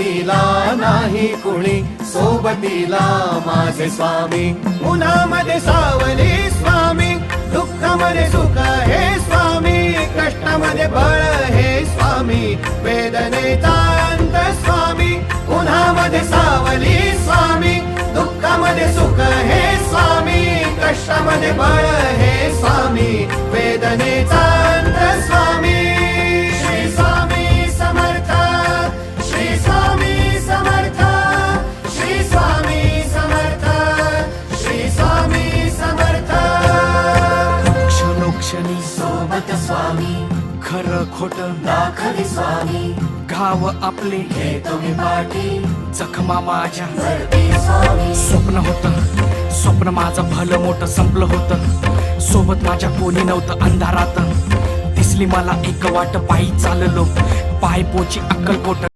सोबतीला नाही कुणी, सोबतीला माझे स्वामी. उन्हामध्ये सावली स्वामी, दुःखामध्ये सुख हे स्वामी, कष्टामध्ये बळ हे स्वामी, वेदनेचा अंत स्वामी. उन्हामध्ये सावली स्वामी, दुःखामध्ये सुख हे स्वामी, कष्टामध्ये बळ हे स्वामी, वेदनेचा अंत स्वामी. श्री स्वामी समर्थ, श्री स्वामी समर्थ, श्री स्वामी समर्थ, श्री स्वामी समर्थ. क्षणोक्षणी सोबत स्वामी, खरं खोट दाखले स्वामी, घाव आपले हे तुम्ही पाठी जखमा माझ्या. भरती स्वामी. स्वप्न माझं भलं मोठं संपलं होतं. सोबत माझ्या कोणी नव्हतं अंधारात. दिसली मला एक वाट, पायी चाललो पाय पोची अक्कलकोट.